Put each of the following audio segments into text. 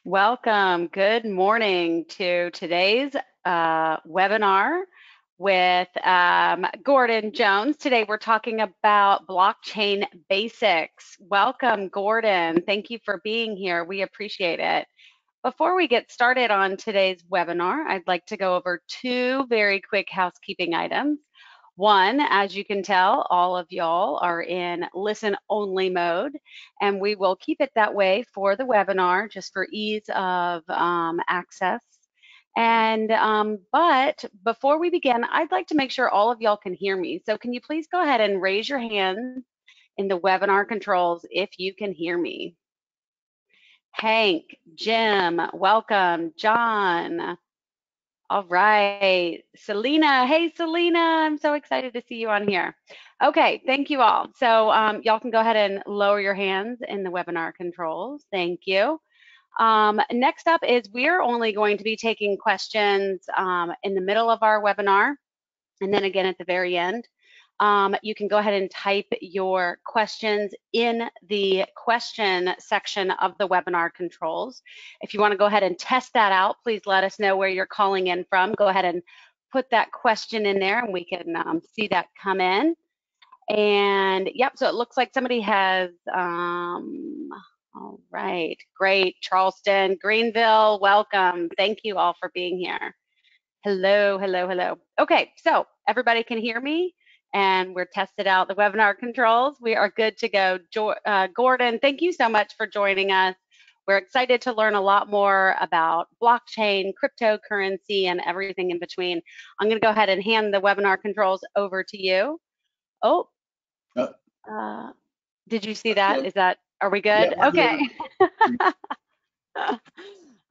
Welcome. Good morning to today's webinar with Gordon Jones. Today we're talking about blockchain basics. Welcome, Gordon. Thank you for being here. We appreciate it. Before we get started on today's webinar, I'd like to go over two very quick housekeeping items. One, as you can tell, all of y'all are in listen only mode, and we will keep it that way for the webinar just for ease of access. But before we begin, I'd like to make sure all of y'all can hear me. So can you please go ahead and raise your hand in the webinar controls if you can hear me? Hank, Jim, welcome. John. All right. Selena. Hey, Selena. I'm so excited to see you on here. Okay. Thank you all. So y'all can go ahead and lower your hands in the webinar controls. Thank you. Next up is we're only going to be taking questions in the middle of our webinar and then again at the very end. You can go ahead and type your questions in the question section of the webinar controls. If you want to go ahead and test that out, please let us know where you're calling in from. Go ahead and put that question in there and we can see that come in. And yep, so it looks like somebody has, all right, great. Charleston, Greenville, welcome. Thank you all for being here. Hello, hello, hello. Okay, so everybody can hear me and we're tested out the webinar controls. We are good to go. Gordon, thank you so much for joining us. We're excited to learn a lot more about blockchain, cryptocurrency, and everything in between. I'm going to go ahead and hand the webinar controls over to you. Oh, did you see that? Are we good? Yeah, okay.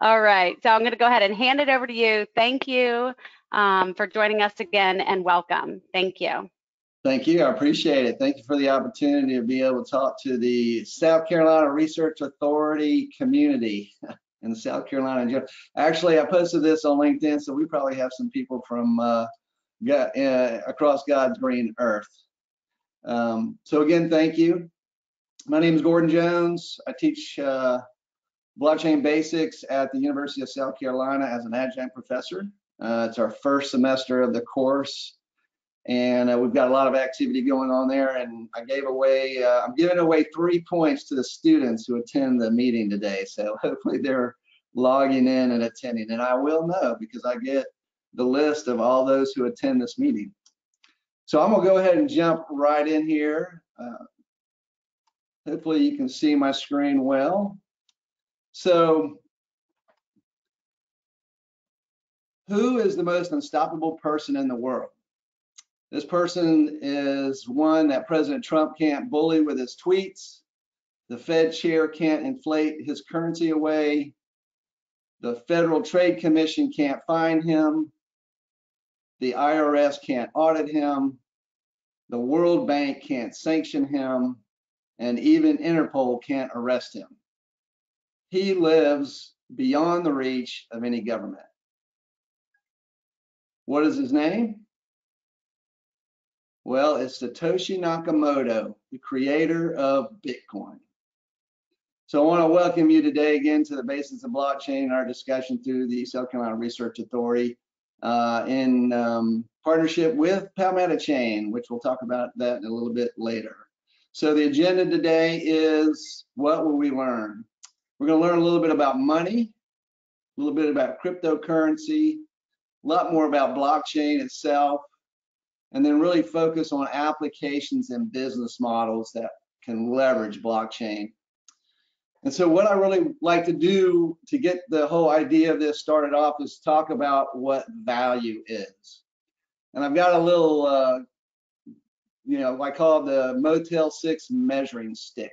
All right, so I'm going to go ahead and hand it over to you. Thank you for joining us again and welcome. Thank you. Thank you. I appreciate it. Thank you for the opportunity to be able to talk to the South Carolina Research Authority community in the South Carolina. Actually, I posted this on LinkedIn, so we probably have some people from across God's green earth. So again, thank you. My name is Gordon Jones. I teach blockchain basics at the University of South Carolina as an adjunct professor. It's our first semester of the course, and we've got a lot of activity going on there. And I'm giving away 3 points to the students who attend the meeting today. So hopefully they're logging in and attending, and I will know because I get the list of all those who attend this meeting. So I'm gonna go ahead and jump right in here. Hopefully you can see my screen well. So who is the most unstoppable person in the world? This person is one that President Trump can't bully with his tweets. The Fed chair can't inflate his currency away. The Federal Trade Commission can't find him. The IRS can't audit him. The World Bank can't sanction him. And even Interpol can't arrest him. He lives beyond the reach of any government. What is his name? Well, it's Satoshi Nakamoto, the creator of Bitcoin. So I want to welcome you today again to the Basics of Blockchain, our discussion through the South Carolina Research Authority in partnership with Palmetto Chain, which we'll talk about that a little bit later. So the agenda today is, what will we learn? We're going to learn a little bit about money, a little bit about cryptocurrency, a lot more about blockchain itself, and then really focus on applications and business models that can leverage blockchain. And so what I really like to do to get the whole idea of this started off is talk about what value is. And I've got a little, I call it the Motel 6 measuring stick.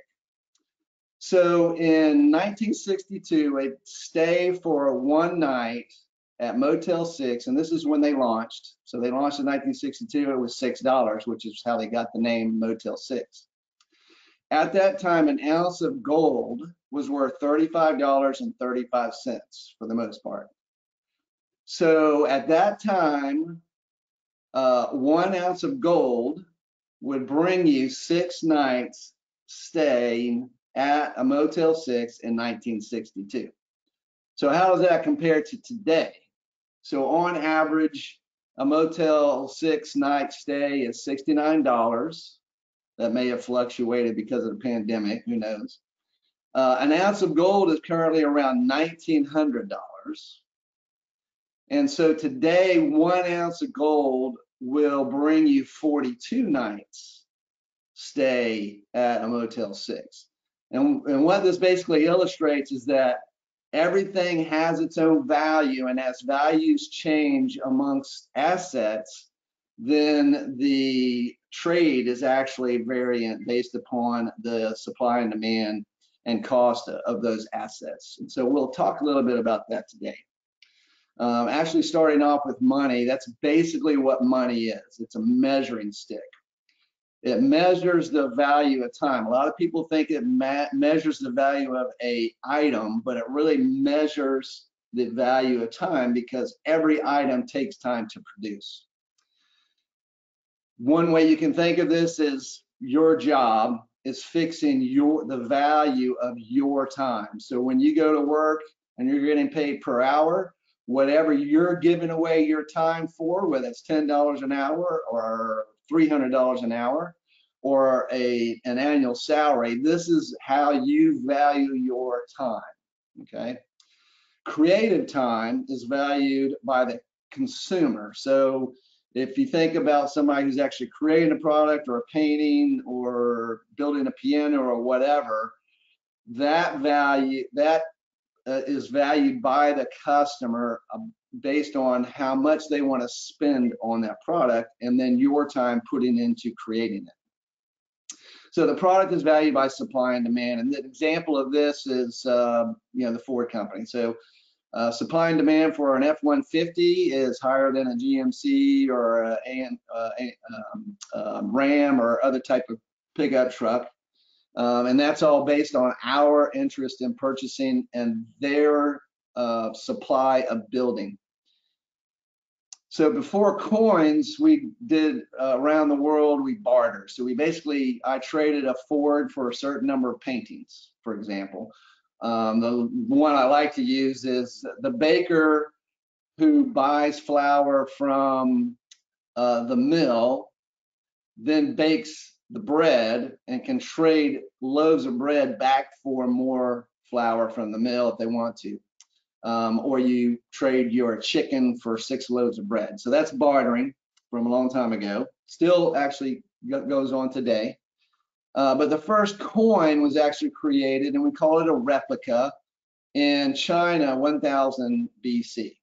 So in 1962, a stay for one night at Motel 6, and this is when they launched. So they launched in 1962, it was $6, which is how they got the name Motel 6. At that time, an ounce of gold was worth $35.35 for the most part. So at that time, 1 ounce of gold would bring you 6 nights staying at a Motel 6 in 1962. So how does that compare to today? So on average, a Motel 6 night stay is $69. That may have fluctuated because of the pandemic, who knows? An ounce of gold is currently around $1,900. And so today, 1 ounce of gold will bring you 42 nights stay at a Motel 6. And what this basically illustrates is that everything has its own value, and as values change amongst assets, then the trade is actually variant based upon the supply and demand and cost of those assets. And so we'll talk a little bit about that today. Actually starting off with money, that's basically what money is. It's a measuring stick. It measures the value of time. A lot of people think it measures the value of an item, but it really measures the value of time because every item takes time to produce. One way you can think of this is your job is fixing the value of your time. So when you go to work and you're getting paid per hour, whatever you're giving away your time for, whether it's $10 an hour or $300 an hour or an annual salary, this is how you value your time, okay? Creative time is valued by the consumer. So if you think about somebody who's actually creating a product or a painting or building a piano or whatever, that value, is valued by the customer based on how much they want to spend on that product and then your time putting into creating it. So the product is valued by supply and demand. And the example of this is, the Ford company. So supply and demand for an F-150 is higher than a GMC or a Ram or other type of pickup truck. And that's all based on our interest in purchasing and their supply of building. So before coins, we did around the world, we barter. So I traded a Ford for a certain number of paintings, for example. The one I like to use is the baker who buys flour from the mill, then bakes the bread and can trade loaves of bread back for more flour from the mill if they want to. Or you trade your chicken for 6 loaves of bread. So that's bartering from a long time ago. Still actually goes on today. But the first coin was actually created, and we call it a replica, in China, 1000 BC.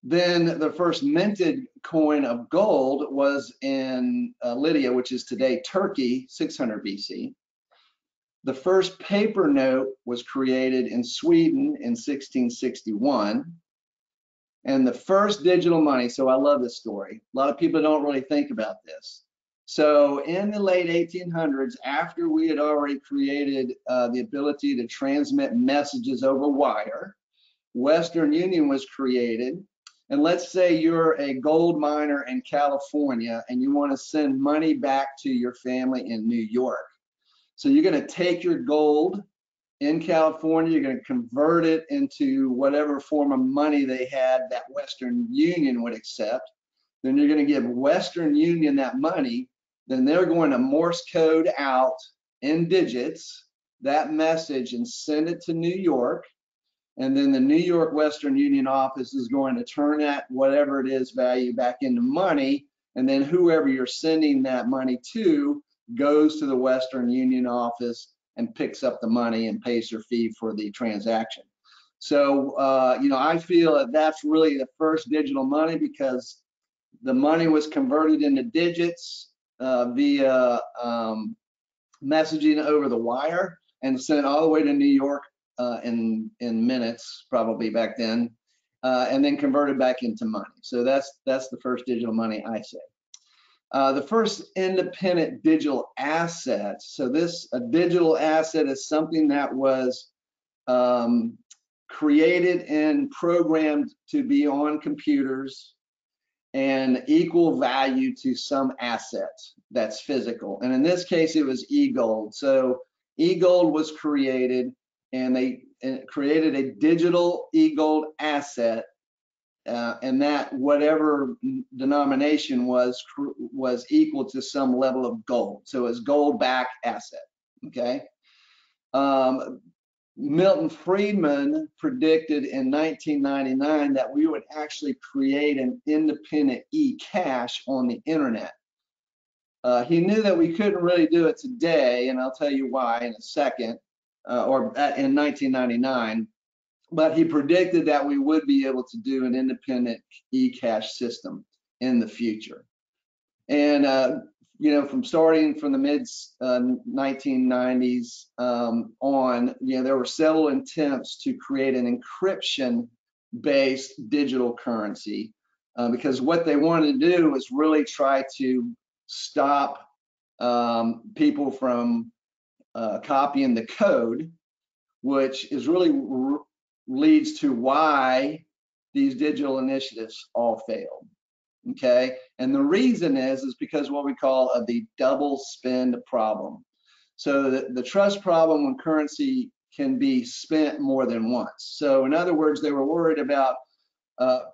Then the first minted coin of gold was in Lydia, which is today Turkey, 600 BC. The first paper note was created in Sweden in 1661. And the first digital money, so I love this story. A lot of people don't really think about this. So in the late 1800s, after we had already created the ability to transmit messages over wire, Western Union was created. And let's say you're a gold miner in California and you want to send money back to your family in New York. So you're going to take your gold in California, you're going to convert it into whatever form of money they had that Western Union would accept. Then you're going to give Western Union that money. Then they're going to Morse code out in digits that message and send it to New York. And then the New York Western Union office is going to turn that whatever it is value back into money. And then whoever you're sending that money to goes to the Western Union office and picks up the money and pays their fee for the transaction. So, I feel that that's really the first digital money because the money was converted into digits via messaging over the wire and sent all the way to New York in minutes, probably back then, and then converted back into money. So that's the first digital money, I say. The first independent digital asset. So a digital asset is something that was created and programmed to be on computers and equal value to some asset that's physical. And in this case, it was e-gold. So e-gold was created and created a digital e-gold asset, and that whatever denomination was equal to some level of gold. So it's gold-backed asset. Okay. Milton Friedman predicted in 1999 that we would actually create an independent e-cash on the internet. He knew that we couldn't really do it today, and I'll tell you why in a second, in 1999, but he predicted that we would be able to do an independent e-cash system in the future. And from starting from the mid 1990s on, there were several attempts to create an encryption-based digital currency because what they wanted to do was really try to stop people from copying the code, which is really leads to why these digital initiatives all failed. Okay, and the reason is because what we call the double spend problem. So the trust problem when currency can be spent more than once. So in other words, they were worried about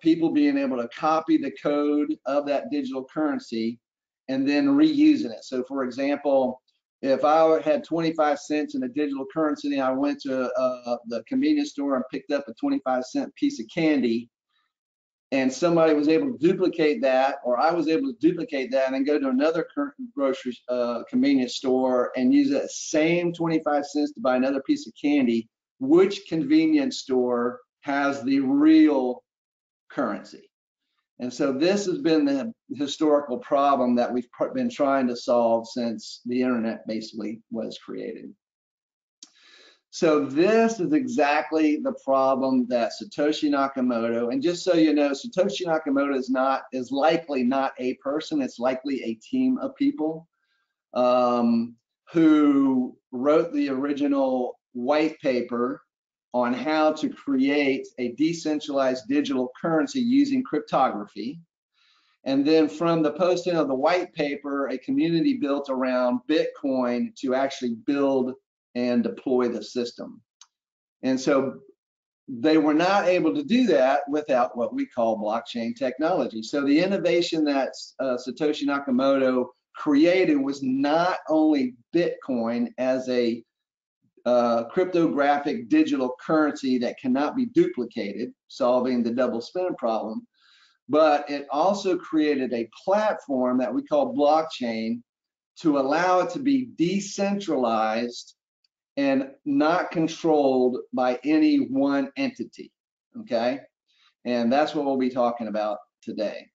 people being able to copy the code of that digital currency and then reusing it. So for example, if I had 25 cents in a digital currency and I went to the convenience store and picked up a 25-cent piece of candy, and somebody was able to duplicate that, or I was able to duplicate that and then go to another grocery convenience store and use that same 25 cents to buy another piece of candy, which convenience store has the real currency? And so this has been the historical problem that we've been trying to solve since the internet basically was created. So this is exactly the problem that Satoshi Nakamoto, and just so you know, Satoshi Nakamoto is likely not a person, it's likely a team of people who wrote the original white paper on how to create a decentralized digital currency using cryptography. And then from the posting of the white paper, a community built around Bitcoin to actually build and deploy the system. And so they were not able to do that without what we call blockchain technology. So the innovation that Satoshi Nakamoto created was not only Bitcoin as a cryptographic digital currency that cannot be duplicated, solving the double spend problem, but it also created a platform that we call blockchain to allow it to be decentralized and not controlled by any one entity, okay? And that's what we'll be talking about today.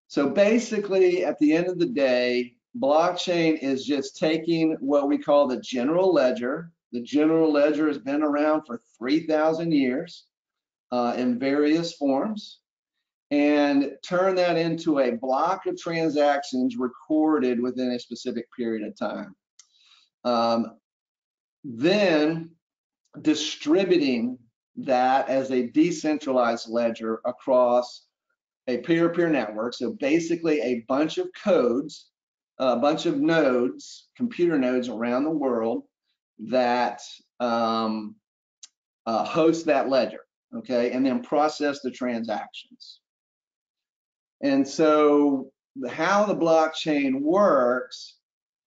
So basically, at the end of the day, blockchain is just taking what we call the general ledger. The general ledger has been around for 3,000 years in various forms, and turn that into a block of transactions recorded within a specific period of time. Then distributing that as a decentralized ledger across a peer-to-peer network. So basically a bunch of codes, a bunch of nodes, computer nodes around the world that host that ledger, okay, and then process the transactions. And so how the blockchain works,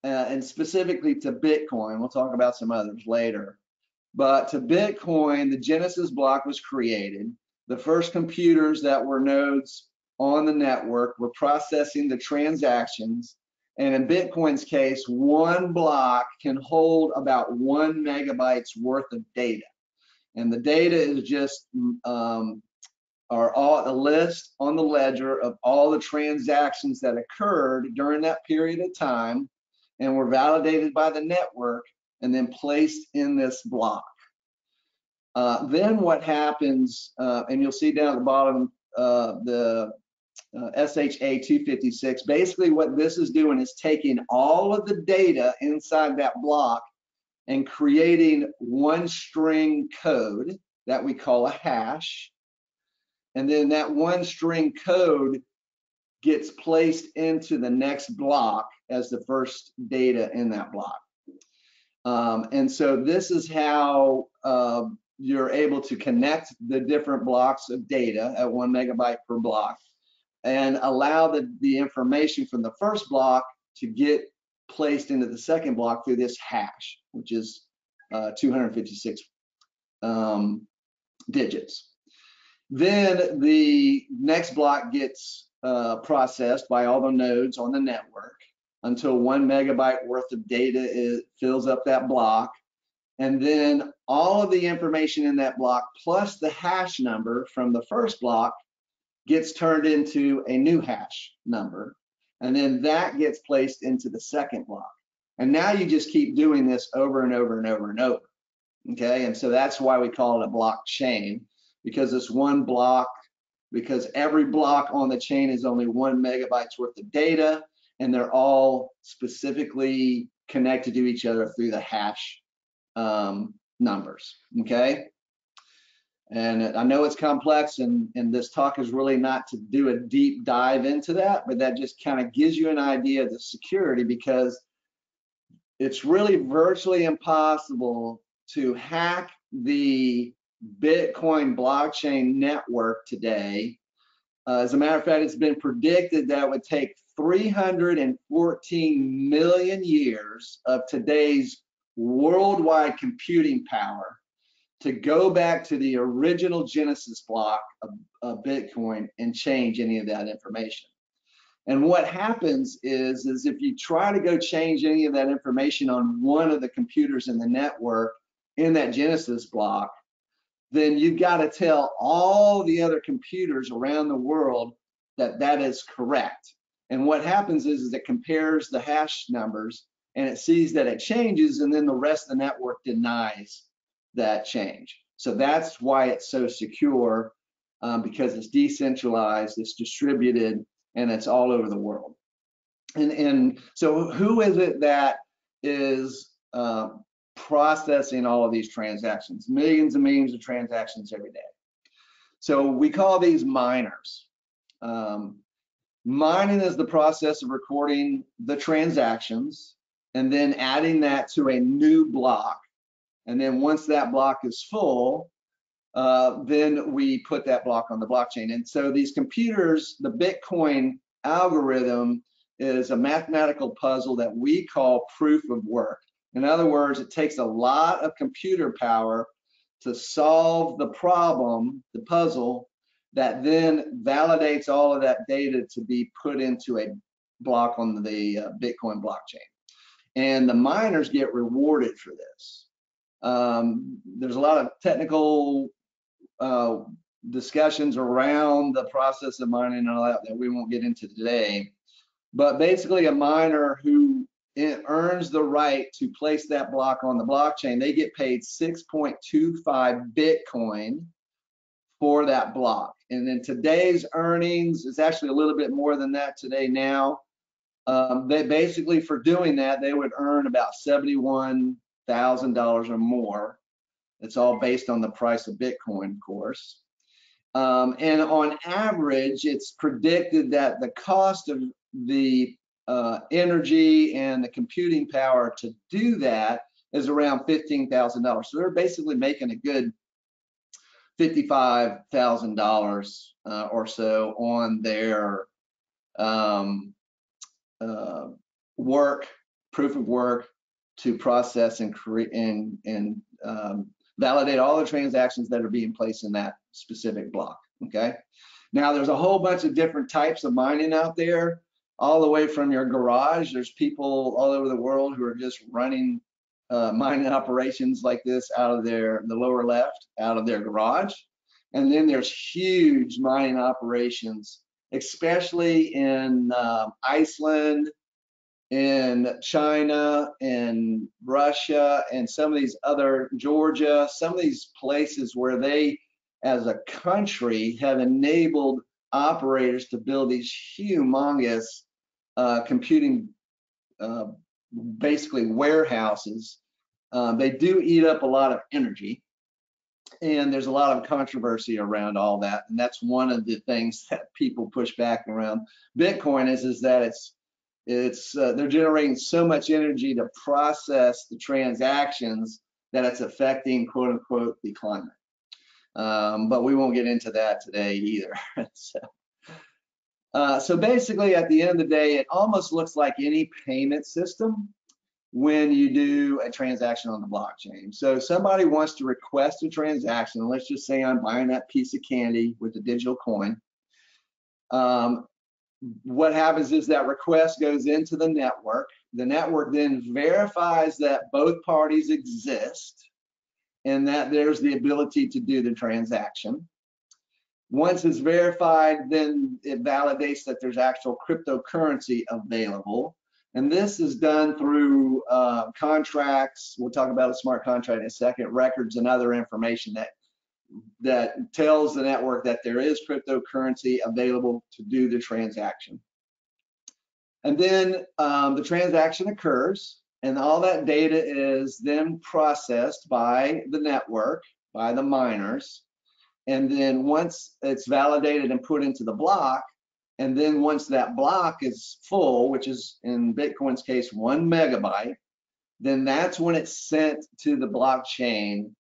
and specifically to Bitcoin, we'll talk about some others later, but to Bitcoin, the Genesis block was created. The first computers that were nodes on the network were processing the transactions. And in Bitcoin's case, one block can hold about 1 megabytes worth of data. And the data is just a list on the ledger of all the transactions that occurred during that period of time and were validated by the network and then placed in this block. Then what happens, and you'll see down at the bottom, the SHA 256, basically what this is doing is taking all of the data inside that block and creating one string code that we call a hash. And then that one string code gets placed into the next block as the first data in that block. And so this is how you're able to connect the different blocks of data at 1 megabyte per block and allow the information from the first block to get placed into the second block through this hash, which is 256 digits. Then the next block gets processed by all the nodes on the network until 1 megabyte worth of data fills up that block. And then all of the information in that block plus the hash number from the first block gets turned into a new hash number. And then that gets placed into the second block. And now you just keep doing this over and over and over and over. Okay, and so that's why we call it a blockchain, because it's one block, because every block on the chain is only 1 megabytes worth of data, and they're all specifically connected to each other through the hash numbers, okay? And I know it's complex, and this talk is really not to do a deep dive into that, but that just kind of gives you an idea of the security, because it's really virtually impossible to hack the Bitcoin blockchain network today. As a matter of fact, it's been predicted that it would take 314 million years of today's worldwide computing power to go back to the original Genesis block of Bitcoin and change any of that information. And what happens is if you try to go change any of that information on one of the computers in the network in that Genesis block, then you've got to tell all the other computers around the world that that is correct. And what happens is it compares the hash numbers and it sees that it changes, and then the rest of the network denies that change. So that's why it's so secure, because it's decentralized, it's distributed, and it's all over the world. And so who is it that is processing all of these transactions? Millions and millions of transactions every day. So we call these miners. Mining is the process of recording the transactions and then adding that to a new block. And then once that block is full, then we put that block on the blockchain. And so these computers, the Bitcoin algorithm is a mathematical puzzle that we call proof of work. In other words, it takes a lot of computer power to solve the problem, the puzzle, that then validates all of that data to be put into a block on the Bitcoin blockchain. And the miners get rewarded for this. There's a lot of technical discussions around the process of mining and all that we won't get into today. But basically, a miner who earns the right to place that block on the blockchain, they get paid 6.25 Bitcoin for that block. And then today's earnings is actually a little bit more than that today now. They basically, for doing that, they would earn about $71,000 or more. It's all based on the price of Bitcoin, of course. And on average, it's predicted that the cost of the energy and the computing power to do that is around $15,000. So they're basically making a good $55,000 or so on their work, proof of work, to process and create and validate all the transactions that are being placed in that specific block. Okay. Now there's a whole bunch of different types of mining out there, all the way from your garage. There's people all over the world who are just running mining operations like this out of the lower left, out of their garage. And then there's huge mining operations, especially in Iceland, in China, in Russia, and some of these other, Georgia, some of these places where they, as a country, have enabled operators to build these humongous computing, basically warehouses. They do eat up a lot of energy, and there's a lot of controversy around all that. And that's one of the things that people push back around Bitcoin is that they're generating so much energy to process the transactions that it's affecting, quote unquote, the climate. But we won't get into that today either. So basically, at the end of the day, it almost looks like any payment system when you do a transaction on the blockchain. So somebody wants to request a transaction. Let's just say I'm buying that piece of candy with the digital coin. What happens is that request goes into the network. The network then verifies that both parties exist and that there's the ability to do the transaction. Once it's verified, then it validates that there's actual cryptocurrency available. And this is done through contracts. We'll talk about a smart contract in a second, records and other information that tells the network that there is cryptocurrency available to do the transaction. And then the transaction occurs, and all that data is then processed by the network, by the miners. And then once it's validated and put into the block, and then once that block is full, which is in Bitcoin's case 1 megabyte, then that's when it's sent to the blockchain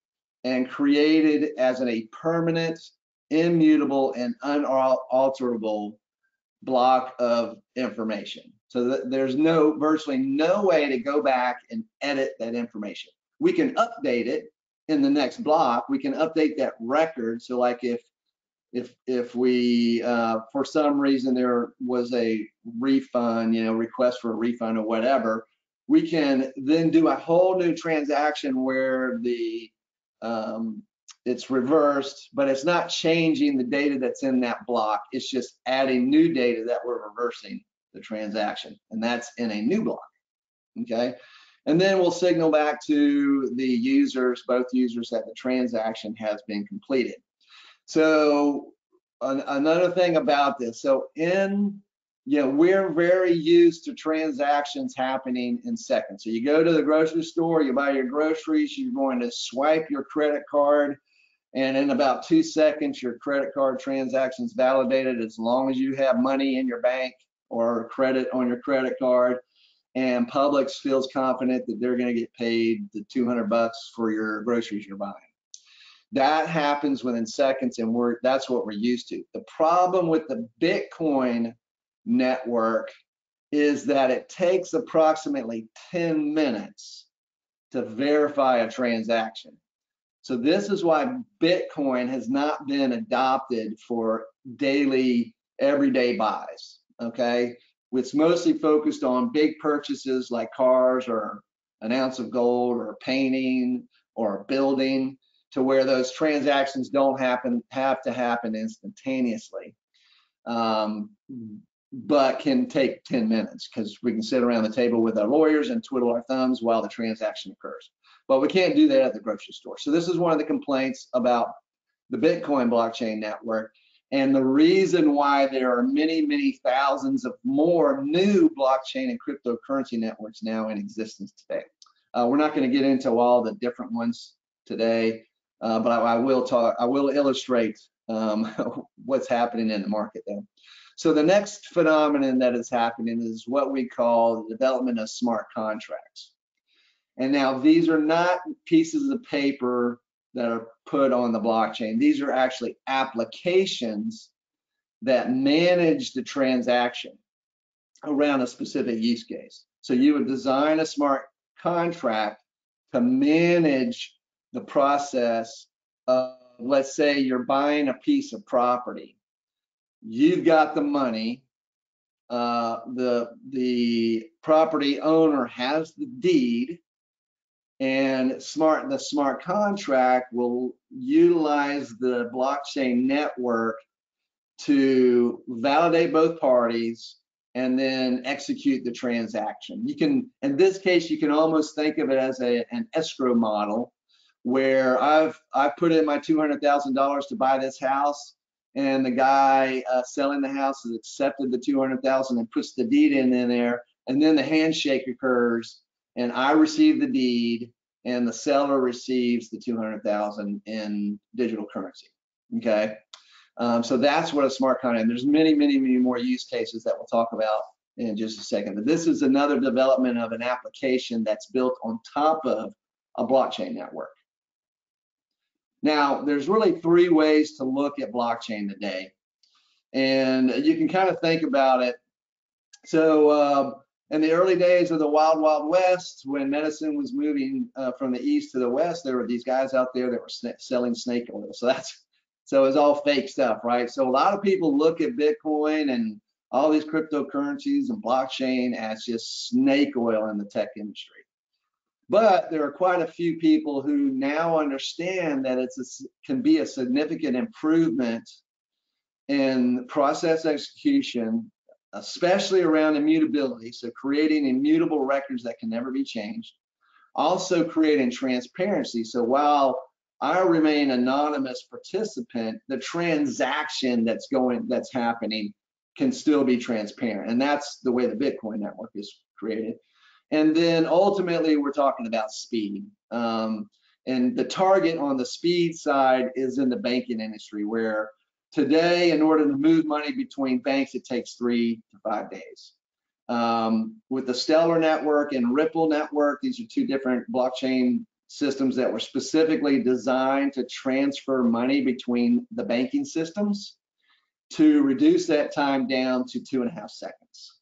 and created as a permanent, immutable, and unalterable block of information. So there's virtually no way to go back and edit that information. We can update it in the next block. We can update that record. So like if we for some reason there was a refund, request for a refund or whatever, we can then do a whole new transaction where it's reversed, but it's not changing the data that's in that block. It's just adding new data that we're reversing the transaction, and that's in a new block. Okay, and then we'll signal back to the users, both users, that the transaction has been completed. So another thing about this, we're very used to transactions happening in seconds. So you go to the grocery store, you buy your groceries, you're going to swipe your credit card, and in about 2 seconds, your credit card transaction's validated as long as you have money in your bank or credit on your credit card, and Publix feels confident that they're going to get paid the $200 for your groceries you're buying. That happens within seconds, and that's what we're used to. The problem with the Bitcoin network is that it takes approximately 10 minutes to verify a transaction. So this is why Bitcoin has not been adopted for daily, everyday buys, okay? It's mostly focused on big purchases like cars or an ounce of gold or painting or a building, to where those transactions don't have to happen instantaneously, but can take 10 minutes because we can sit around the table with our lawyers and twiddle our thumbs while the transaction occurs. But we can't do that at the grocery store. So this is one of the complaints about the Bitcoin blockchain network, and the reason why there are many, many thousands of more new blockchain and cryptocurrency networks now in existence today. We're not going to get into all the different ones today, but I will illustrate what's happening in the market there. So the next phenomenon that is happening is what we call the development of smart contracts. And now these are not pieces of paper that are put on the blockchain. These are actually applications that manage the transaction around a specific use case. So you would design a smart contract to manage the process of, let's say you're buying a piece of property. You've got the money, the property owner has the deed, and the smart contract will utilize the blockchain network to validate both parties and then execute the transaction. You can, in this case, you can almost think of it as an escrow model, where I've put in my $200,000 to buy this house, and the guy selling the house has accepted the $200,000 and puts the deed in there, and then the handshake occurs, and I receive the deed, and the seller receives the $200,000 in digital currency. Okay, so that's what a smart contract. There's many, many, many more use cases that we'll talk about in just a second. But this is another development of an application that's built on top of a blockchain network. Now, there's really three ways to look at blockchain today. And you can kind of think about it. So in the early days of the Wild Wild West, when medicine was moving from the east to the west, there were these guys out there that were selling snake oil. So it's all fake stuff, right? So a lot of people look at Bitcoin and all these cryptocurrencies and blockchain as just snake oil in the tech industry. But there are quite a few people who now understand that can be a significant improvement in process execution, especially around immutability, so creating immutable records that can never be changed. Also creating transparency, so while I remain anonymous participant, the transaction that's happening can still be transparent, and that's the way the Bitcoin network is created. And then ultimately, we're talking about speed. And the target on the speed side is in the banking industry, where today, in order to move money between banks, it takes 3 to 5 days. With the Stellar network and Ripple network, these are two different blockchain systems that were specifically designed to transfer money between the banking systems to reduce that time down to 2.5 seconds.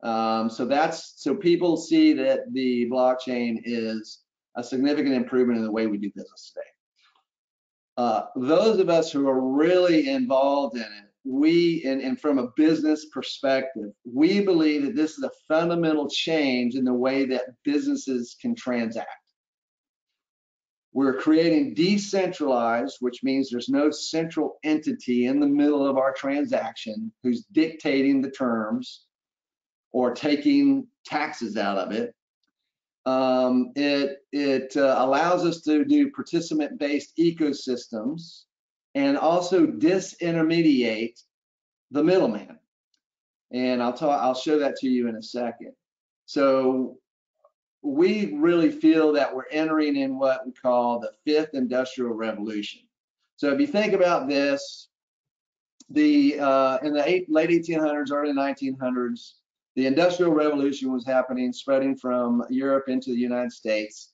So people see that the blockchain is a significant improvement in the way we do business today. Those of us who are really involved in it, and from a business perspective, we believe that this is a fundamental change in the way that businesses can transact. We're creating decentralized, which means there's no central entity in the middle of our transaction who's dictating the terms or taking taxes out of it. It allows us to do participant-based ecosystems and also disintermediate the middleman. And I'll show that to you in a second. So we really feel that we're entering in what we call the 5th industrial revolution. So if you think about this, in the late 1800s, early 1900s, the Industrial Revolution was happening, spreading from Europe into the United States.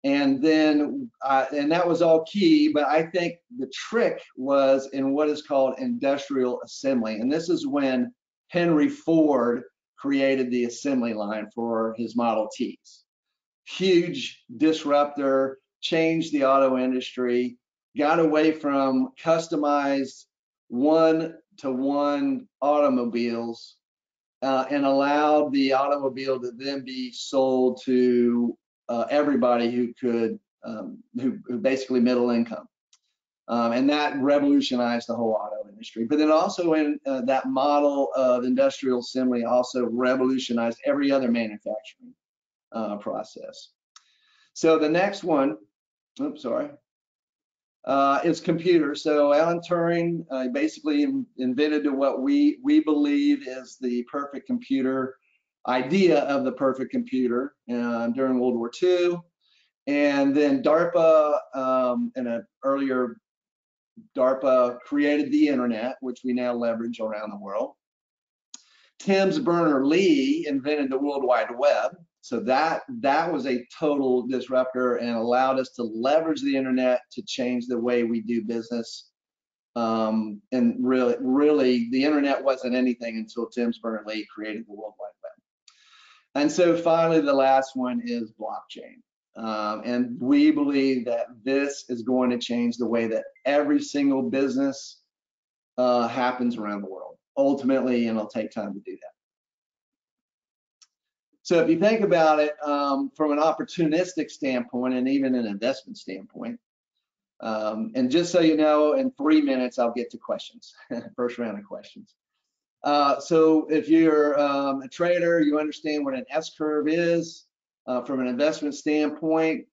And then, and that was all key, but I think the trick was in what is called industrial assembly. And this is when Henry Ford created the assembly line for his Model Ts. Huge disruptor, changed the auto industry, got away from customized one-to-one automobiles, and allowed the automobile to then be sold to everybody who could, who basically middle income. And that revolutionized the whole auto industry. But then also in that model of industrial assembly also revolutionized every other manufacturing process. So the next one, oops, sorry, is computer. So Alan Turing basically invented what we believe is the perfect computer, idea of the perfect computer during World War II. And then DARPA, in an earlier DARPA created the internet, which we now leverage around the world. Tim Berners-Lee invented the World Wide Web. So that was a total disruptor and allowed us to leverage the internet to change the way we do business. And really, the internet wasn't anything until Tim Berners-Lee created the World Wide Web. And so finally, the last one is blockchain. And we believe that this is going to change the way that every single business happens around the world. Ultimately, and it'll take time to do that. So if you think about it from an opportunistic standpoint and even an investment standpoint, and just so you know, in 3 minutes, I'll get to questions, first round of questions. So if you're a trader, you understand what an S-curve is. From an investment standpoint,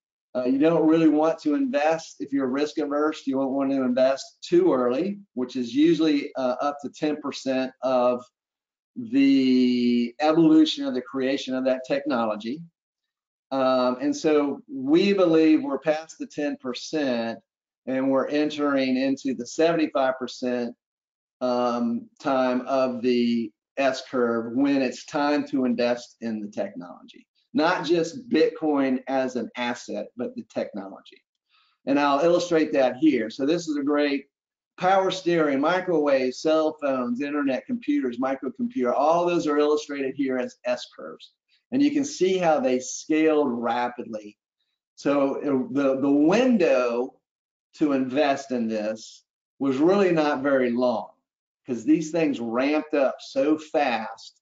you don't really want to invest, if you're risk averse, you won't want to invest too early, which is usually up to 10% of the evolution of the creation of that technology. And so we believe we're past the 10% and we're entering into the 75% time of the S-curve when it's time to invest in the technology. Not just Bitcoin as an asset, but the technology. And I'll illustrate that here. So this is a great power steering, microwave, cell phones, internet, computers, microcomputer, all those are illustrated here as S-curves. And you can see how they scaled rapidly. So the window to invest in this was really not very long, because these things ramped up so fast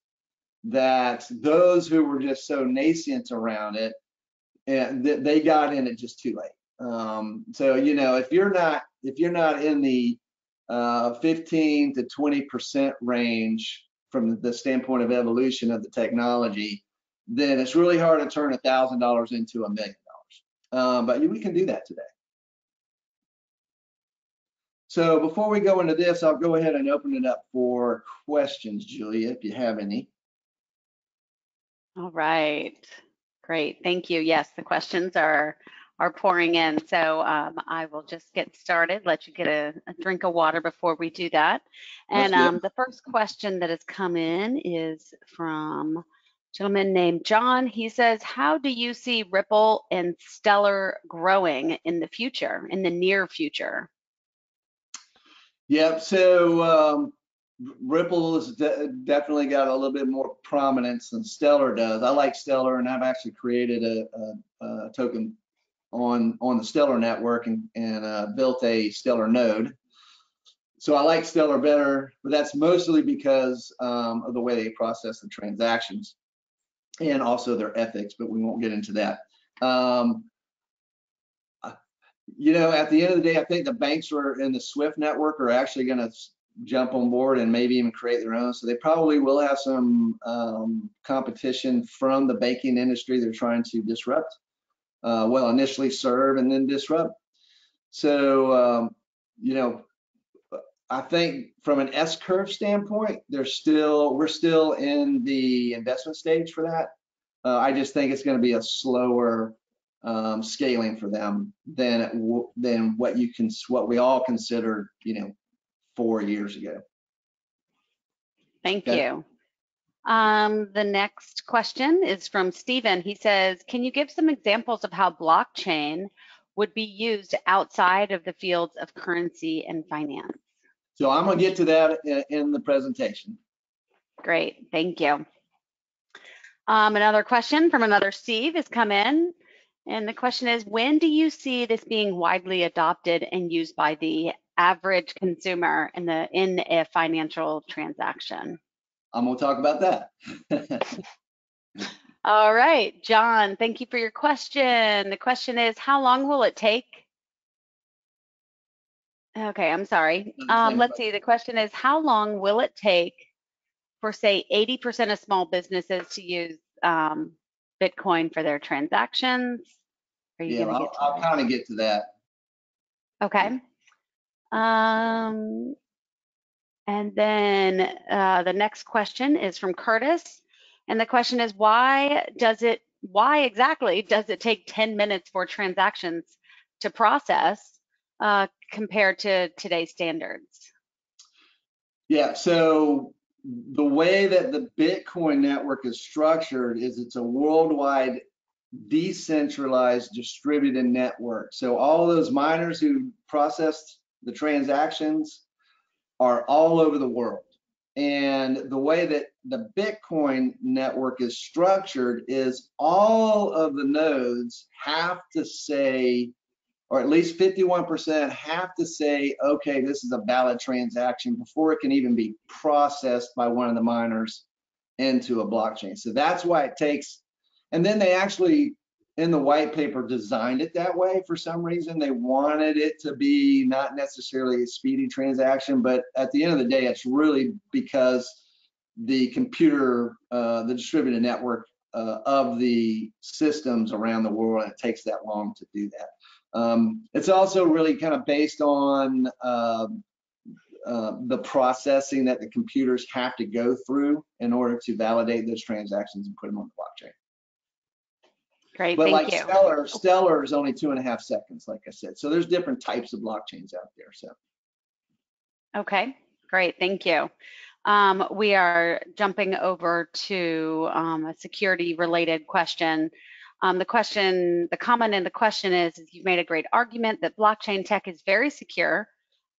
that those who were just so nascent around it, and they got in it just too late. So if you're not in the 15 to 20% range from the standpoint of evolution of the technology, then it's really hard to turn $1,000 into $1 million. But we can do that today. So before we go into this, I'll go ahead and open it up for questions, Julia, if you have any. All right, great, thank you. Yes, the questions are pouring in. So I will just get started, let you get a drink of water before we do that. And the first question that has come in is from a gentleman named John. He says, how do you see Ripple and Stellar growing in the future, in the near future? Yep, so Ripple has definitely got a little bit more prominence than Stellar does. I like Stellar, and I've actually created a token on the Stellar network and built a Stellar node. So I like Stellar better, but that's mostly because of the way they process the transactions and also their ethics, but we won't get into that. At the end of the day, I think the banks are in the SWIFT network are actually going to jump on board and maybe even create their own. So they probably will have some competition from the banking industry they're trying to disrupt. Well, initially serve and then disrupt. So, I think from an S-curve standpoint, we're still in the investment stage for that. I just think it's going to be a slower scaling for them than what we all considered, 4 years ago. Thank you. The next question is from Stephen. He says, can you give some examples of how blockchain would be used outside of the fields of currency and finance? So I'm going to get to that in the presentation. Great, thank you. Another question from another Steve has come in, and the question is, when do you see this being widely adopted and used by the average consumer in a financial transaction? I'm going to talk about that. All right, John, thank you for your question. The question is, how long will it take? Okay, I'm sorry. Let's see, the question is, how long will it take for, say, 80% of small businesses to use Bitcoin for their transactions? Are you going to get to that? I'll kind of get to that. Okay. And then the next question is from Curtis. And the question is, why exactly does it take 10 minutes for transactions to process compared to today's standards? Yeah, so the way that the Bitcoin network is structured is it's a worldwide decentralized distributed network. So all those miners who process the transactions are all over the world. And the way that the Bitcoin network is structured is all of the nodes have to say, or at least 51% have to say, okay, this is a valid transaction before it can even be processed by one of the miners into a blockchain. So that's why it takes, and then they actually, in the white paper, designed it that way for some reason. They wanted it to be not necessarily a speedy transaction, but at the end of the day, it's really because the computer, the distributed network of the systems around the world, and it takes that long to do that. It's also really kind of based on the processing that the computers have to go through in order to validate those transactions and put them on the blockchain. Great, but thank you. Stellar is only 2.5 seconds, like I said. So there's different types of blockchains out there. So. Okay, great, thank you. We are jumping over to a security-related question. The comment in the question is you've made a great argument that blockchain tech is very secure,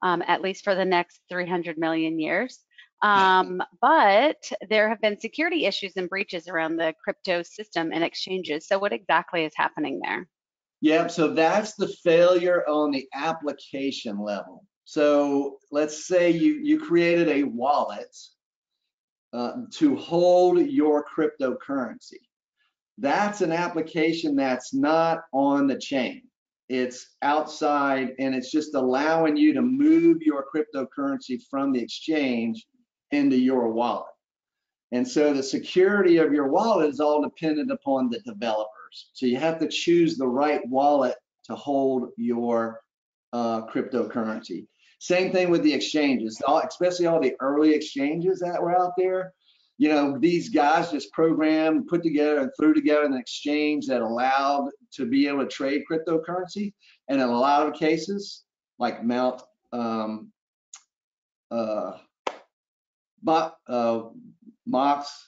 at least for the next 300 million years. But there have been security issues and breaches around the crypto system and exchanges. So what exactly is happening there? Yeah, so that's the failure on the application level. So let's say you created a wallet to hold your cryptocurrency. That's an application that's not on the chain. It's outside, and it's just allowing you to move your cryptocurrency from the exchange into your wallet. And so the security of your wallet is all dependent upon the developers. So you have to choose the right wallet to hold your cryptocurrency. Same thing with the exchanges, especially all the early exchanges that were out there. You know, these guys just programmed, put together, and threw together an exchange that allowed to be able to trade cryptocurrency. And in a lot of cases, like Mox,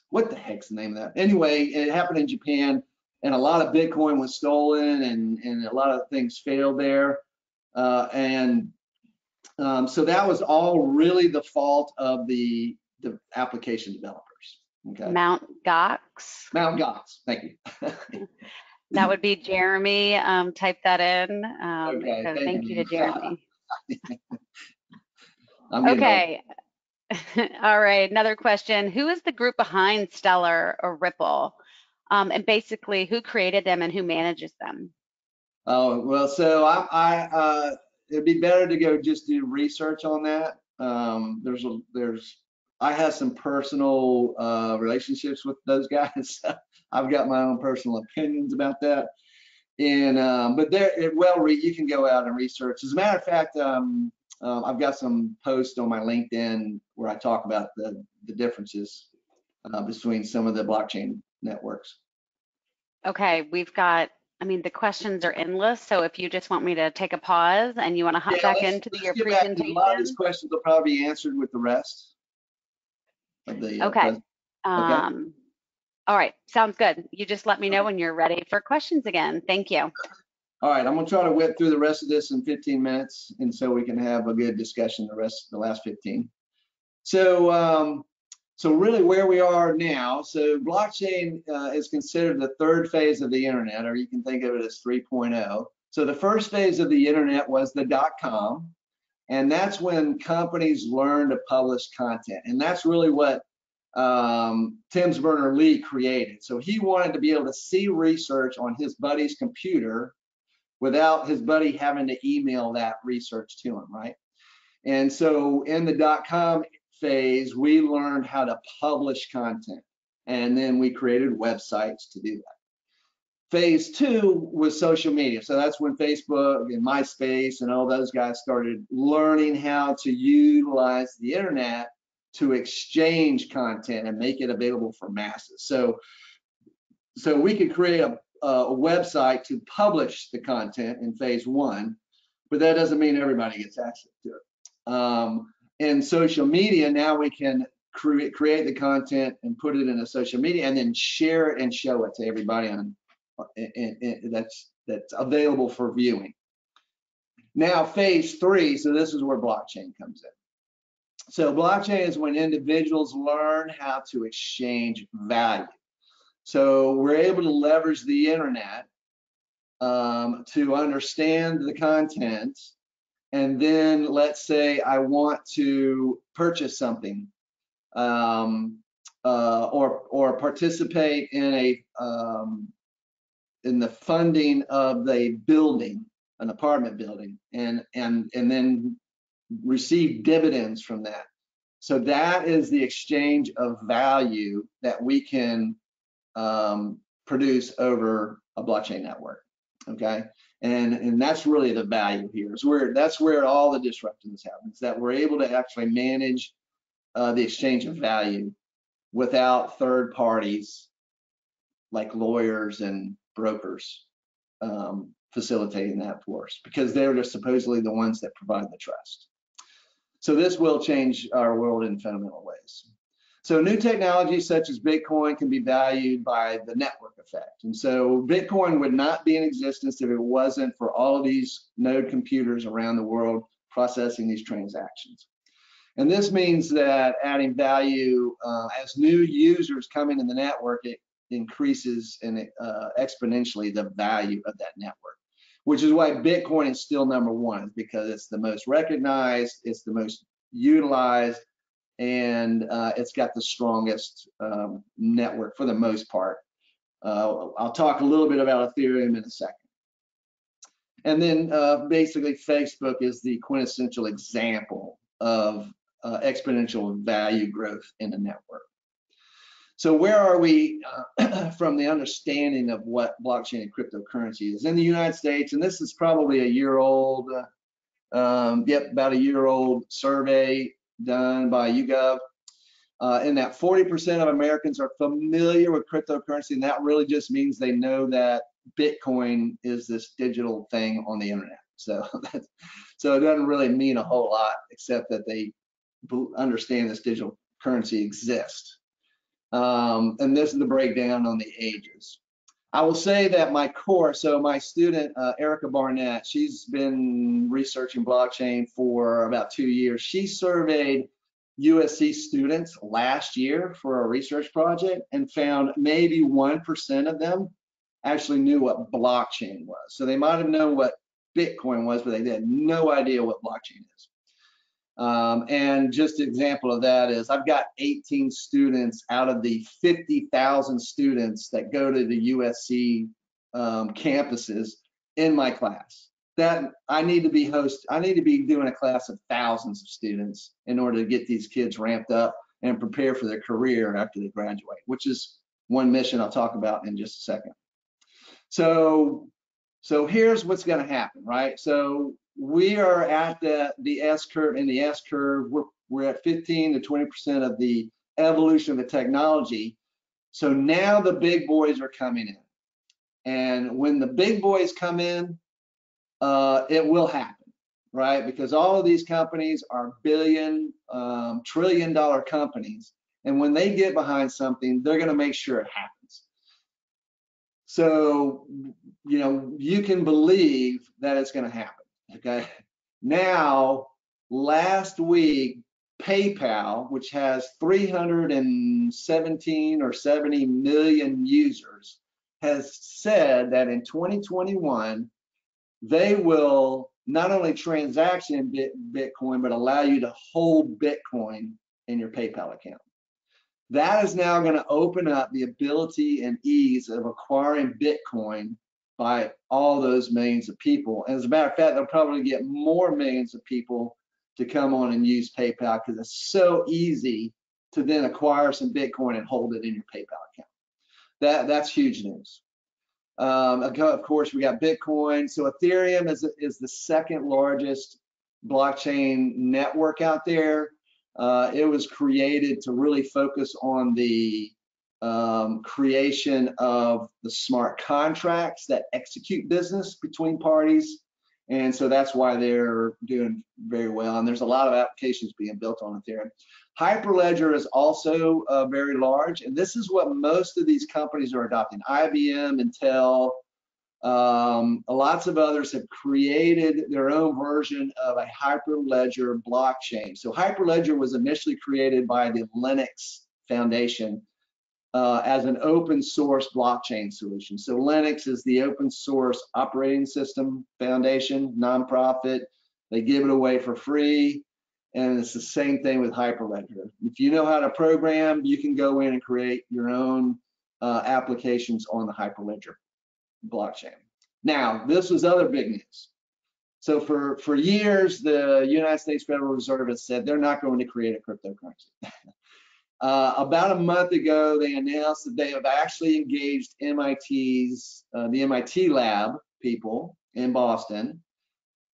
what the heck's the name of that? Anyway, it happened in Japan, and a lot of Bitcoin was stolen, and a lot of things failed there. So that was all really the fault of the application developers. Okay. Mt. Gox. Mt. Gox, thank you. That would be Jeremy. Type that in. Okay, so thank you to Jeremy. Okay. All right, another question. Who is the group behind Stellar or Ripple? And basically, who created them and who manages them? Oh, well, so it'd be better to go just do research on that. I have some personal relationships with those guys. I've got my own personal opinions about that. And but you can go out and research. As a matter of fact, I've got some posts on my LinkedIn where I talk about the differences between some of the blockchain networks. Okay, the questions are endless. So if you just want me to take a pause and you want to hop back into your presentation. A lot of these questions will probably be answered with the rest of the okay. Okay. All right, sounds good. You just let me know when you're ready for questions again. Thank you. All right, I'm gonna try to whip through the rest of this in 15 minutes, and so we can have a good discussion the last 15. So, so really where we are now, so blockchain is considered the third phase of the internet, or you can think of it as 3.0. So the first phase of the internet was the .com, and that's when companies learned to publish content, and that's really what Tim Berners-Lee created. So he wanted to be able to see research on his buddy's computer without his buddy having to email that research to him, right? And so in the .com phase, we learned how to publish content, and then we created websites to do that. Phase 2 was social media. So that's when Facebook and MySpace and all those guys started learning how to utilize the internet to exchange content and make it available for masses. So we could create a website to publish the content in phase 1, but that doesn't mean everybody gets access to it. In social media, now we can create the content and put it in a social media and then share it and show it to everybody that's available for viewing. Now phase 3, so this is where blockchain comes in. So blockchain is when individuals learn how to exchange value. So we're able to leverage the internet to understand the content, and then let's say I want to purchase something or participate in the funding of a building, an apartment building, and then receive dividends from that. So that is the exchange of value that we can produce over a blockchain network. Okay, and that's really the value here. That's where all the disruptions happens. That we're able to actually manage the exchange of value without third parties like lawyers and brokers facilitating that for us, because they're just supposedly the ones that provide the trust. So this will change our world in fundamental ways. So new technologies such as Bitcoin can be valued by the network effect. And so Bitcoin would not be in existence if it wasn't for all of these node computers around the world processing these transactions. And this means that adding value as new users come into the network, it increases and exponentially the value of that network, which is why Bitcoin is still number one, because it's the most recognized, it's the most utilized, and it's got the strongest network for the most part. I'll talk a little bit about Ethereum in a second. And then basically Facebook is the quintessential example of exponential value growth in a network. So where are we from the understanding of what blockchain and cryptocurrency is? In the United States, and this is probably a year old, about a year old survey done by YouGov, in that 40% of Americans are familiar with cryptocurrency, and that really just means they know that Bitcoin is this digital thing on the internet. So it doesn't really mean a whole lot, except that they understand this digital currency exists. And this is the breakdown on the ages. I will say that my course, so my student, Erica Barnett, she's been researching blockchain for about 2 years. She surveyed UofSC students last year for a research project and found maybe 1% of them actually knew what blockchain was. So they might have known what Bitcoin was, but they had no idea what blockchain is. And just an example of that is I've got 18 students out of the 50,000 students that go to the UofSC campuses in my class. That I need to be doing a class of thousands of students in order to get these kids ramped up and prepare for their career after they graduate, which is one mission I'll talk about in just a second. So here's what's going to happen, right? So we are at the S curve. In the S curve, we're at 15 to 20% of the evolution of the technology. So now the big boys are coming in. And when the big boys come in, it will happen, right? Because all of these companies are billion, trillion-dollar companies. And when they get behind something, they're going to make sure it happens. So, you can believe that it's going to happen. Okay. Now, last week, PayPal, which has 317 or 70 million users, has said that in 2021, they will not only transaction Bitcoin, but allow you to hold Bitcoin in your PayPal account. That is now going to open up the ability and ease of acquiring Bitcoin by all those millions of people. And as a matter of fact, they'll probably get more millions of people to come on and use PayPal because it's so easy to then acquire some Bitcoin and hold it in your PayPal account. That's huge news. Of course, we got Bitcoin. So Ethereum is the second largest blockchain network out there. It was created to really focus on the creation of the smart contracts that execute business between parties. And so that's why they're doing very well. And there's a lot of applications being built on Ethereum. Hyperledger is also very large. And this is what most of these companies are adopting. IBM, Intel, lots of others have created their own version of a Hyperledger blockchain. So Hyperledger was initially created by the Linux Foundation as an open source blockchain solution. So Linux is the open source operating system foundation, nonprofit. They give it away for free. And it's the same thing with Hyperledger. If you know how to program, you can go in and create your own applications on the Hyperledger blockchain. Now, this was other big news. So for years, the United States Federal Reserve has said they're not going to create a cryptocurrency. About a month ago, they announced that they have actually engaged the MIT lab people in Boston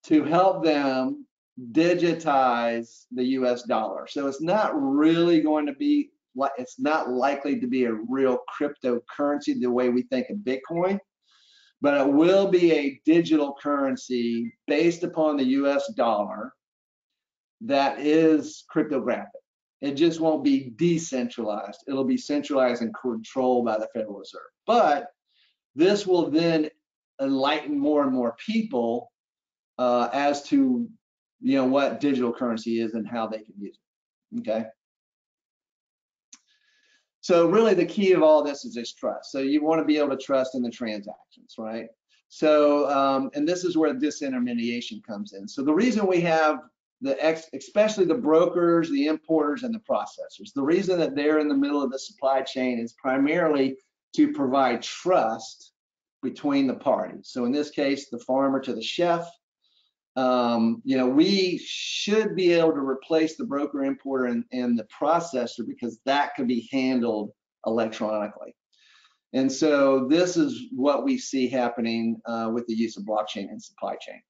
to help them digitize the US dollar. So it's not really going to be, it's not likely to be a real cryptocurrency the way we think of Bitcoin, but it will be a digital currency based upon the US dollar that is cryptographic. It just won't be decentralized. It'll be centralized and controlled by the Federal Reserve. But this will then enlighten more and more people as to, you know, what digital currency is and how they can use it. Okay. So really the key of all this is trust. So you want to be able to trust in the transactions, right? So, and this is where disintermediation comes in. So the reason we have especially the brokers, the importers, and the processors, the reason that they're in the middle of the supply chain is primarily to provide trust between the parties. So in this case, the farmer to the chef. You know, we should be able to replace the broker, importer, and the processor, because that could be handled electronically. And so this is what we see happening with the use of blockchain in supply chain.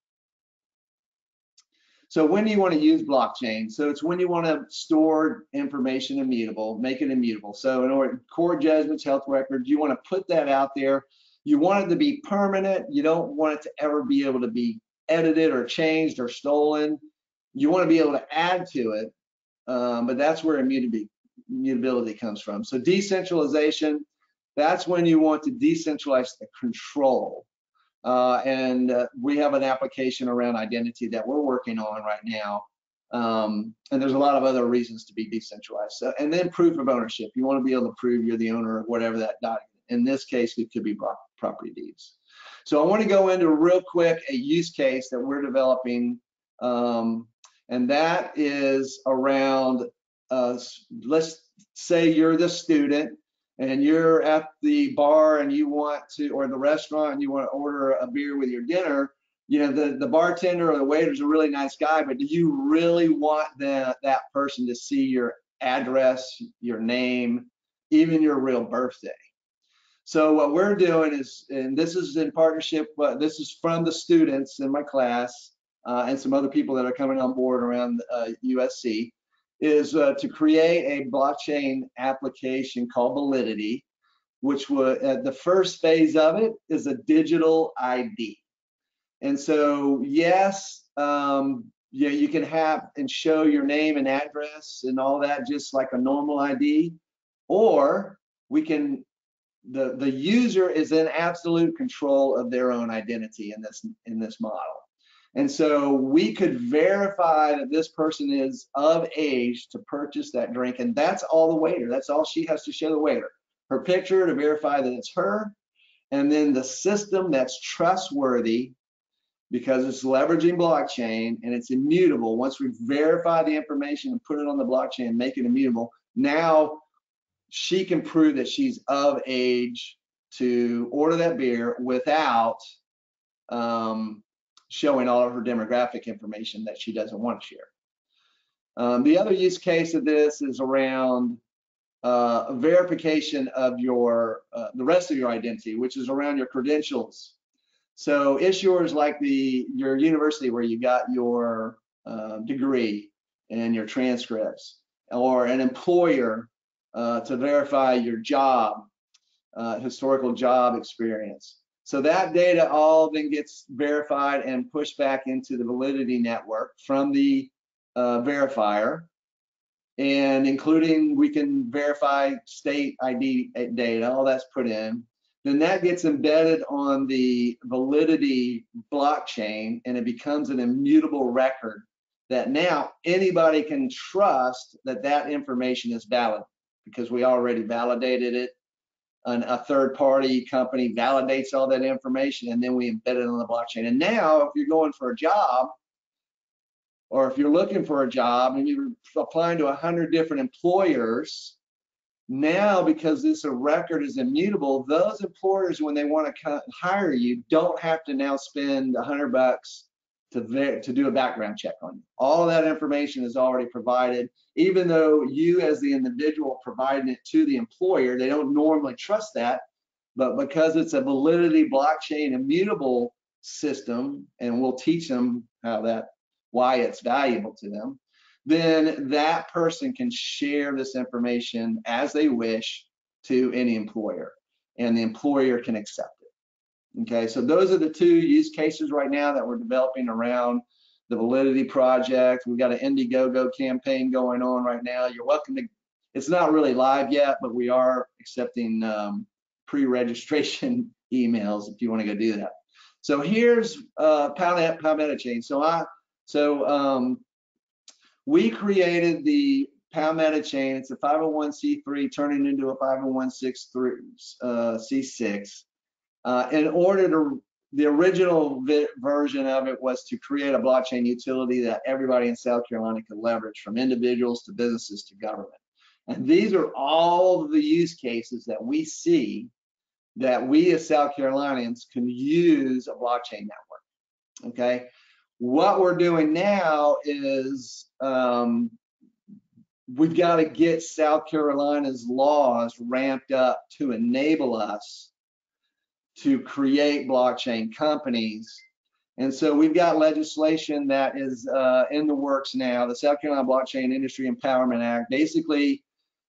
So when do you want to use blockchain? So it's when you want to store information immutable, make it immutable. So in order, court judgments, health records, you want to put that out there. You want it to be permanent. You don't want it to ever be able to be edited or changed or stolen. You want to be able to add to it, but that's where immutability comes from. So decentralization, that's when you want to decentralize the control. We have an application around identity that we're working on right now. And there's a lot of other reasons to be decentralized. So, and then proof of ownership. You want to be able to prove you're the owner of whatever that document. In this case, it could be property deeds. So I want to go into real quick a use case that we're developing, and that is around, let's say you're the student and you're at the bar and you want to, or the restaurant, and you want to order a beer with your dinner. You know, the bartender or the waiter's a really nice guy, but do you really want that person to see your address, your name, even your real birthday? So what we're doing is, and this is in partnership, but this is from the students in my class and some other people that are coming on board around UofSC, is to create a blockchain application called Validity, which would, the first phase of it is a digital ID. And so, yes, yeah, you can have and show your name and address and all that just like a normal ID, or we can, the user is in absolute control of their own identity in this model. And so we could verify that this person is of age to purchase that drink, and that's all the waiter. That's all she has to show the waiter. Her picture to verify that it's her, and then the system that's trustworthy because it's leveraging blockchain and it's immutable. Once we verify the information and put it on the blockchain and make it immutable, now she can prove that she's of age to order that beer without showing all of her demographic information that she doesn't want to share. The other use case of this is around verification of your the rest of your identity, which is around your credentials. So issuers like your university where you got your degree and your transcripts, or an employer to verify your job, historical job experience. So that data all then gets verified and pushed back into the Validity network from the verifier, and including we can verify state ID data, all that's put in. Then that gets embedded on the Validity blockchain, and it becomes an immutable record that now anybody can trust that that information is valid, because we already validated it. And a third-party company validates all that information, and then we embed it on the blockchain. And now, if you're going for a job, or if you're looking for a job and you're applying to 100 different employers, now because this record is immutable, those employers, when they want to hire you, don't have to now spend $100 to do a background check on you. All that information is already provided. Even though you as the individual providing it to the employer, they don't normally trust that, but because it's a Validity blockchain immutable system, and we'll teach them why it's valuable to them, then that person can share this information as they wish to any employer, and the employer can accept it. Okay, so those are the two use cases right now that we're developing around the Validity project. We've got an Indiegogo campaign going on right now. You're welcome to, it's not really live yet, but we are accepting pre-registration emails if you want to go do that. So here's Palmetto Chain. We created the Palmetto Chain. It's a 501c3 turning into a 501c6. In order to, the original version of it was to create a blockchain utility that everybody in South Carolina could leverage, from individuals to businesses to government. And these are all the use cases that we see that we as South Carolinians can use a blockchain network. Okay, what we're doing now is we've got to get South Carolina's laws ramped up to enable us to create blockchain companies. And so we've got legislation that is in the works now, the South Carolina Blockchain Industry Empowerment Act. Basically,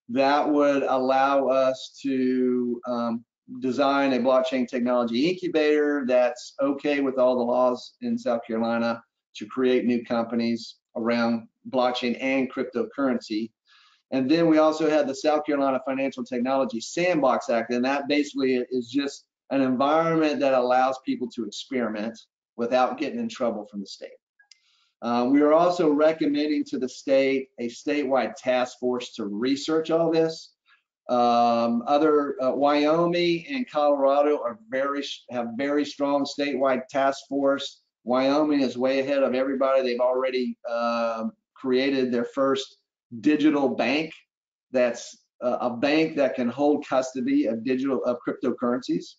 that would allow us to design a blockchain technology incubator that's okay with all the laws in South Carolina to create new companies around blockchain and cryptocurrency. And then we also had the South Carolina Financial Technology Sandbox Act, and that basically is just an environment that allows people to experiment without getting in trouble from the state. We are also recommending to the state a statewide task force to research all this. Wyoming and Colorado have very strong statewide task force. Wyoming is way ahead of everybody. They've already created their first digital bank. That's a bank that can hold custody of cryptocurrencies.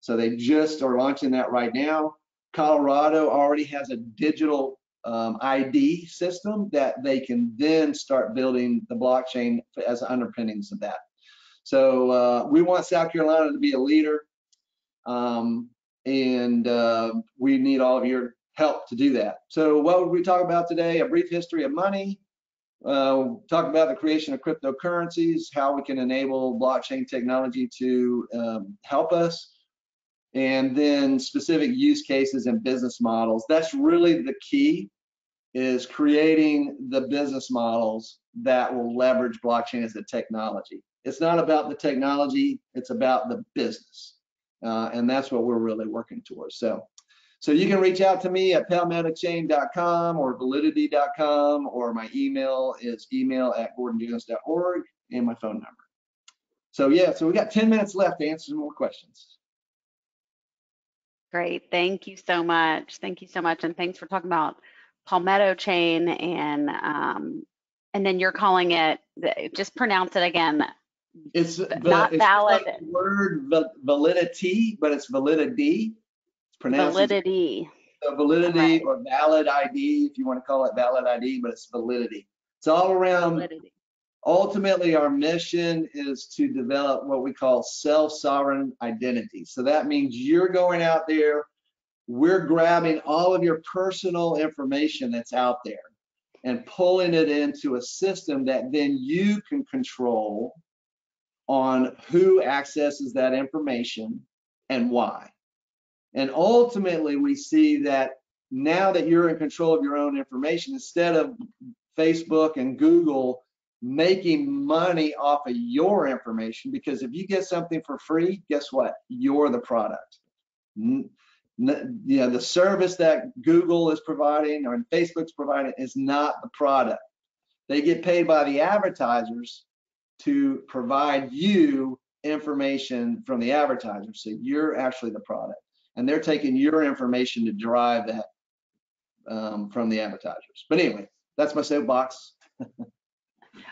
So they just are launching that right now. Colorado already has a digital ID system that they can then start building the blockchain as underpinnings of that. So we want South Carolina to be a leader, and we need all of your help to do that. So what would we talk about today? A brief history of money. Talk about the creation of cryptocurrencies, how we can enable blockchain technology to help us, and then specific use cases and business models. That's really the key, is creating the business models that will leverage blockchain as a technology. It's not about the technology, it's about the business. And that's what we're really working towards. So you can reach out to me at palmettochain.com or validity.com, or my email is email@gordonjones.org, and my phone number. So yeah, so we got 10 minutes left to answer some more questions. Great, thank you so much. Thank you so much, and thanks for talking about Palmetto Chain, and then you're calling it, just pronounce it again. It's not valid. It's the word validity, but it's validity. It's pronounced Validity. So validity, right. Or valid ID, if you want to call it valid ID, but it's validity. It's all around. Validity. Ultimately, our mission is to develop what we call self-sovereign identity. So that means you're going out there, we're grabbing all of your personal information that's out there and pulling it into a system that then you can control on who accesses that information and why. And ultimately, we see that now that you're in control of your own information, instead of Facebook and Google making money off of your information, because if you get something for free, guess what? You're the product. The service that Google is providing or Facebook's providing is not the product. They get paid by the advertisers to provide you information from the advertisers. So you're actually the product, and they're taking your information to drive that from the advertisers. But anyway, that's my soapbox.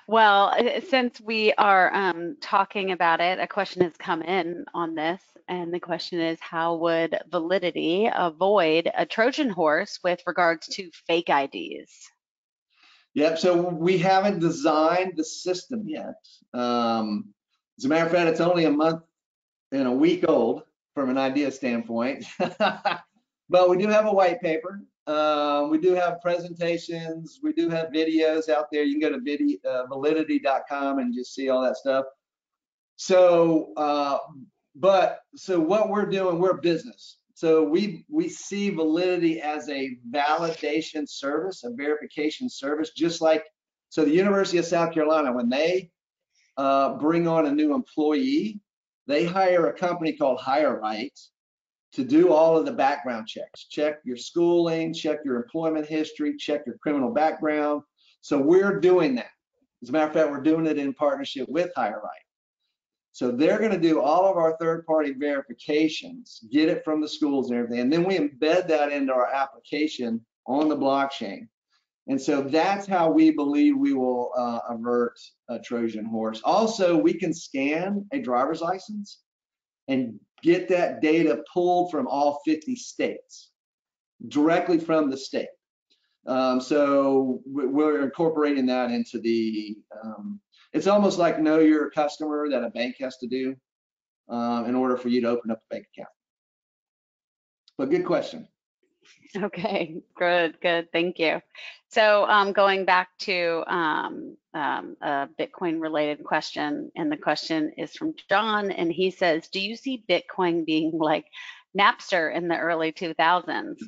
Well, since we are talking about it, a question has come in on this, and the question is, how would Validity avoid a Trojan horse with regards to fake IDs? Yep, so we haven't designed the system yet. As a matter of fact, it's only a month and a week old from an idea standpoint. But we do have a white paper. We do have presentations. We do have videos out there. You can go to validity.com and just see all that stuff. So, so what we're doing, we're a business. So we see Validity as a validation service, a verification service, just like, so the University of South Carolina, when they bring on a new employee, they hire a company called HireRight to do all of the background checks, check your schooling, check your employment history, check your criminal background. So we're doing that. As a matter of fact, we're doing it in partnership with HireRight. So they're going to do all of our third-party verifications, get it from the schools and everything, and then we embed that into our application on the blockchain. And so that's how we believe we will avert a Trojan horse. Also, we can scan a driver's license and get that data pulled from all 50 states, directly from the state. So we're incorporating that into the, it's almost like know your customer that a bank has to do in order for you to open up a bank account. But good question. Okay, good, thank you. So going back to a Bitcoin related question, and the question is from John, and he says, do you see Bitcoin being like Napster in the early 2000s?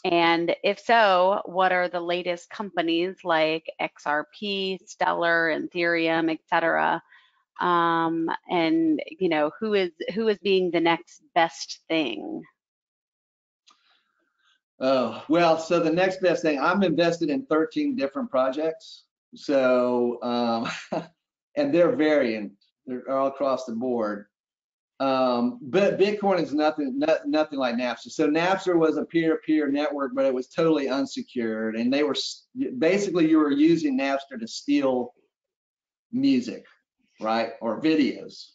And if so, what are the latest companies like XRP, Stellar, Ethereum, et cetera? And you know, who is being the next best thing? Oh, well, so the next best thing, I'm invested in 13 different projects. So, and they're varying, they're all across the board. But Bitcoin is nothing like Napster. So Napster was a peer-to-peer network, but it was totally unsecured. And they were, basically you were using Napster to steal music, right? Or videos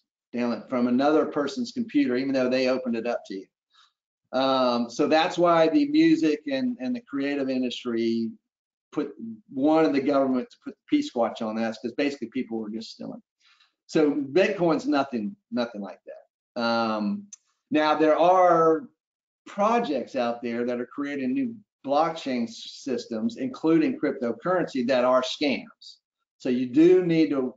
from another person's computer, even though they opened it up to you. So that's why the music and the creative industry wanted the government to put the P-squatch on that, because basically people were just stealing. So Bitcoin's nothing like that. Now there are projects out there that are creating new blockchain systems, including cryptocurrency, that are scams. So you do need to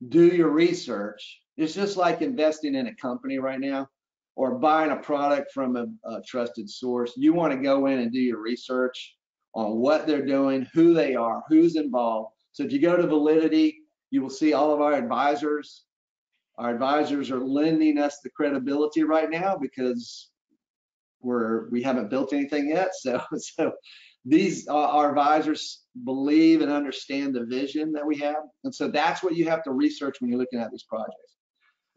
do your research. It's just like investing in a company right now, or buying a product from a trusted source. You want to go in and do your research on what they're doing, who they are, who's involved. So if you go to Validity, you will see all of our advisors. Our advisors are lending us the credibility right now because we haven't built anything yet. So these our advisors believe and understand the vision that we have. And so that's what you have to research when you're looking at these projects.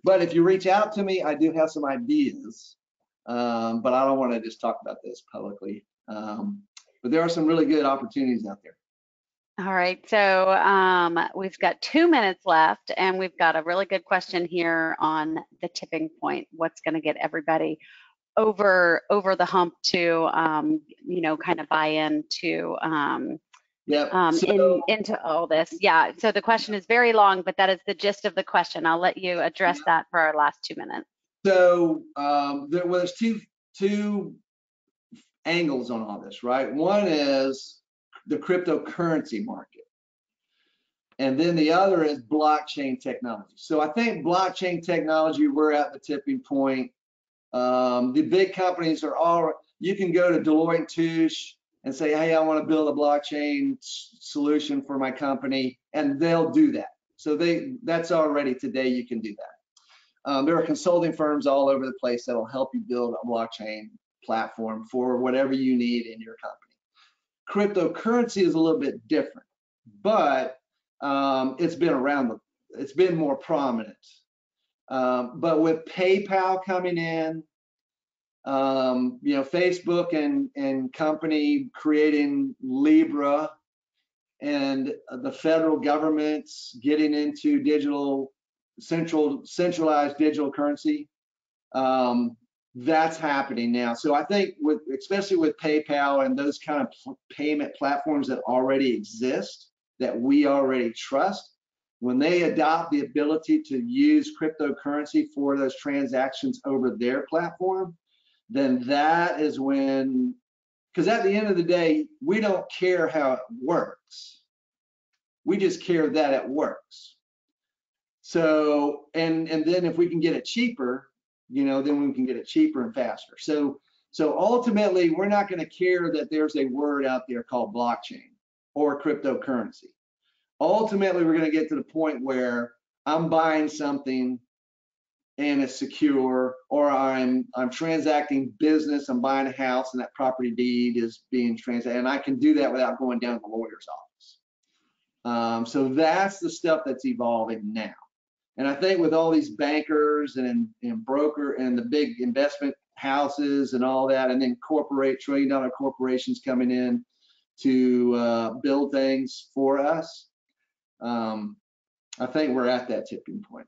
But if you reach out to me, I do have some ideas, but I don't want to just talk about this publicly. But there are some really good opportunities out there. All right, so we've got 2 minutes left, and we've got a really good question here on the tipping point. What's going to get everybody over the hump to, you know, kind of buy into into all this? Yeah. So the question is very long, but that is the gist of the question. I'll let you address that for our last 2 minutes. So there's two angles on all this, right? One is the cryptocurrency market, and then the other is blockchain technology. So I think blockchain technology, we're at the tipping point. The big companies are all, you can go to Deloitte & Touche and say, hey, I want to build a blockchain solution for my company, and they'll do that. So that's already today, you can do that. There are consulting firms all over the place that will help you build a blockchain platform for whatever you need in your company. Cryptocurrency is a little bit different, but it's been around, it's been more prominent. But with PayPal coming in, you know, Facebook and company creating Libra, and the federal government's getting into centralized digital currency, that's happening now. So I think especially with PayPal and those kind of payment platforms that already exist, that we already trust, when they adopt the ability to use cryptocurrency for those transactions over their platform, then that is when, because at the end of the day, we don't care how it works. We just care that it works. So, and then if we can get it cheaper, you know, then we can get it cheaper and faster. So So ultimately, we're not going to care that there's a word out there called blockchain or cryptocurrency. Ultimately, we're going to get to the point where I'm buying something and it's secure, or I'm transacting business, I'm buying a house and that property deed is being transacted, and I can do that without going down to the lawyer's office. So that's the stuff that's evolving now. And I think with all these bankers and broker and the big investment houses and all that, and then trillion-dollar corporations coming in to build things for us, I think we're at that tipping point.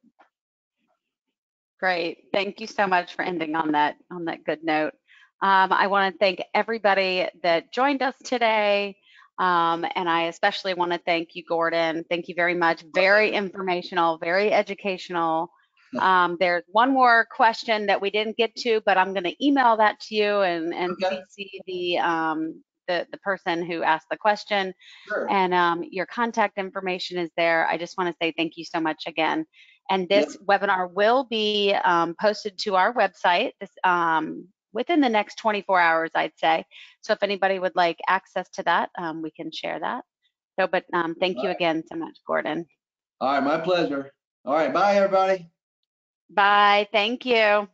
Great. Thank you so much for ending on that good note. I want to thank everybody that joined us today. And I especially want to thank you, Gordon. Thank you very much. Very informational, very educational. There's one more question that we didn't get to, but I'm going to email that to you and Okay. CC the person who asked the question. Sure. And your contact information is there. I just want to say thank you so much again. And this webinar will be posted to our website within the next 24 hours, I'd say. So if anybody would like access to that, we can share that. So, but thank you again so much, Gordon. All right, my pleasure. All right, bye, everybody. Bye. Thank you.